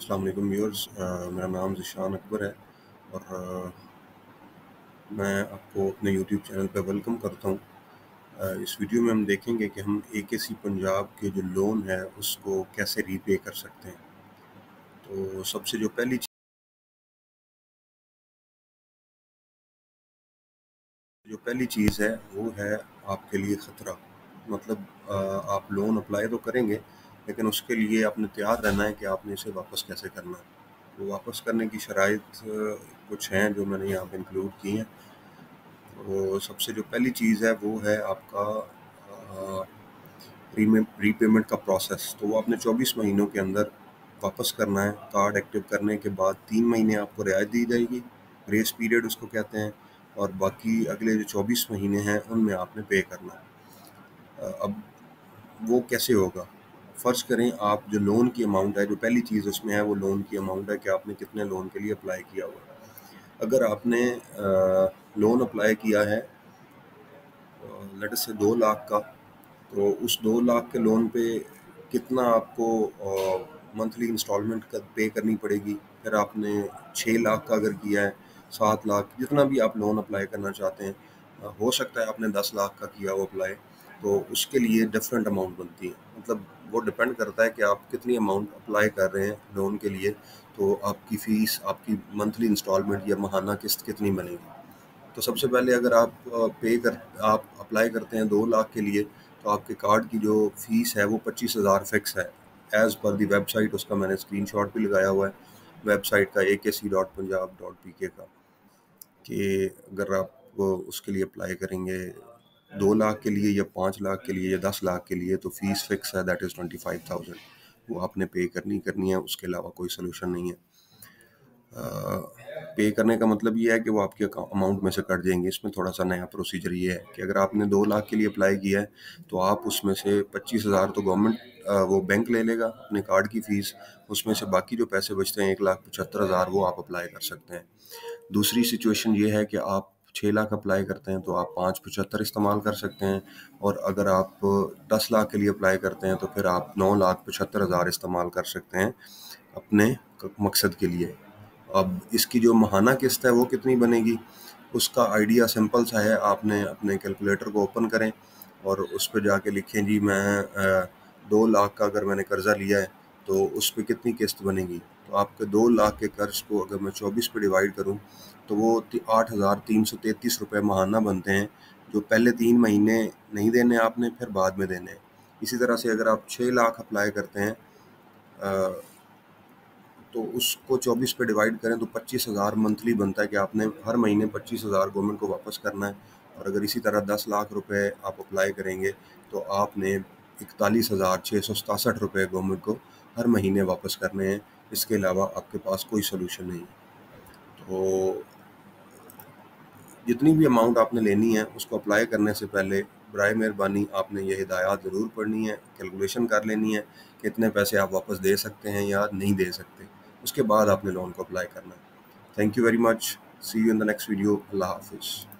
अस्सलाम वालेकुम व्यूअर्स, मेरा नाम ज़िशान अकबर है और मैं आपको अपने यूट्यूब चैनल पे वेलकम करता हूँ। इस वीडियो में हम देखेंगे कि हम AKC पंजाब के जो लोन है उसको कैसे रीपे कर सकते हैं। तो सबसे जो पहली चीज़ है वो है आपके लिए ख़तरा। मतलब आप लोन अप्लाई तो करेंगे लेकिन उसके लिए आपने तैयार रहना है कि आपने इसे वापस कैसे करना है। तो वापस करने की शराइत कुछ हैं जो मैंने यहाँ पे इंक्लूड की हैं। तो सबसे जो पहली चीज़ है वो है आपका रीपेमेंट का प्रोसेस। तो वो आपने 24 महीनों के अंदर वापस करना है। कार्ड एक्टिव करने के बाद 3 महीने आपको रियायत दी जाएगी, ग्रेस पीरियड उसको कहते हैं, और बाकी अगले जो 24 महीने हैं उनमें आपने पे करना है। अब वो कैसे होगा? फ़र्ज़ करें आप जो लोन की अमाउंट है, जो पहली चीज़ उसमें है वो लोन की अमाउंट है कि आपने कितने लोन के लिए अप्लाई किया हुआ है। अगर आपने लोन अप्लाई किया है लेट अस से 2 लाख का, तो उस 2 लाख के लोन पे कितना आपको मंथली इंस्टॉलमेंट पे करनी पड़ेगी। फिर आपने 6 लाख का अगर किया है, 7 लाख, जितना भी आप लोन अप्लाई करना चाहते हैं, हो सकता है आपने 10 लाख का किया हो अप्लाई, तो उसके लिए डिफरेंट अमाउंट बनती है। मतलब वो डिपेंड करता है कि आप कितनी अमाउंट अप्लाई कर रहे हैं लोन के लिए, तो आपकी फ़ीस, आपकी मंथली इंस्टॉलमेंट या माहाना किस्त कितनी बनेगी। तो सबसे पहले अगर आप अप्लाई करते हैं 2 लाख के लिए, तो आपके कार्ड की जो फ़ीस है वो 25,000 फ़िक्स है, एज़ पर दी वेबसाइट। उसका मैंने स्क्रीनशॉट भी लगाया हुआ है वेबसाइट का, akc.punjab.pk का, कि अगर आप उसके लिए अप्लाई करेंगे 2 लाख के लिए या 5 लाख के लिए या 10 लाख के लिए, तो फ़ीस फ़िक्स है, दैट इज़ 25,000। वो आपने पे करनी है, उसके अलावा कोई सलूशन नहीं है। पे करने का मतलब ये है कि वो आपके अमाउंट में से कट जाएंगे। इसमें थोड़ा सा नया प्रोसीजर ये है कि अगर आपने 2 लाख के लिए अप्लाई किया है, तो आप उसमें से 25,000 तो गवर्नमेंट वो बैंक ले लेगा अपने कार्ड की फ़ीस, उसमें से बाकी जो पैसे बचते हैं 1,75,000 वो आप अप्लाई कर सकते हैं। दूसरी सिचुएशन ये है कि आप 6 लाख अप्लाई करते हैं तो आप 5,75 इस्तेमाल कर सकते हैं, और अगर आप 10 लाख के लिए अप्लाई करते हैं तो फिर आप 9,75,000 इस्तेमाल कर सकते हैं अपने मकसद के लिए। अब इसकी जो माहाना किस्त है वो कितनी बनेगी, उसका आइडिया सिंपल सा है। आपने अपने कैलकुलेटर को ओपन करें और उस पर जाके लिखें जी मैं 2 लाख का अगर मैंने कर्ज़ा लिया है तो उस पर कितनी किस्त बनेगी। तो आपके 2 लाख के कर्ज को अगर मैं 24 पे डिवाइड करूं तो वो 8,333 रुपये माहाना बनते हैं, जो पहले 3 महीने नहीं देने आपने, फिर बाद में देने हैं। इसी तरह से अगर आप 6 लाख अप्लाई करते हैं तो उसको 24 पे डिवाइड करें तो 25,000 मंथली बनता है कि आपने हर महीने 25,000 गवर्नमेंट को वापस करना है। और अगर इसी तरह 10 लाख रुपए आप अप्लाई करेंगे तो आपने 41,667 रुपये गवर्नमेंट को हर महीने वापस करने हैं। इसके अलावा आपके पास कोई सोल्यूशन नहीं है। तो जितनी भी अमाउंट आपने लेनी है उसको अप्लाई करने से पहले बराए मेहरबानी आपने ये हिदायत ज़रूर पढ़नी है, कैलकुलेशन कर लेनी है कि कितने पैसे आप वापस दे सकते हैं या नहीं दे सकते। उसके बाद आपने लोन को अप्लाई करना है। Thank you very much. See you in the next video. Allah हाफिज़।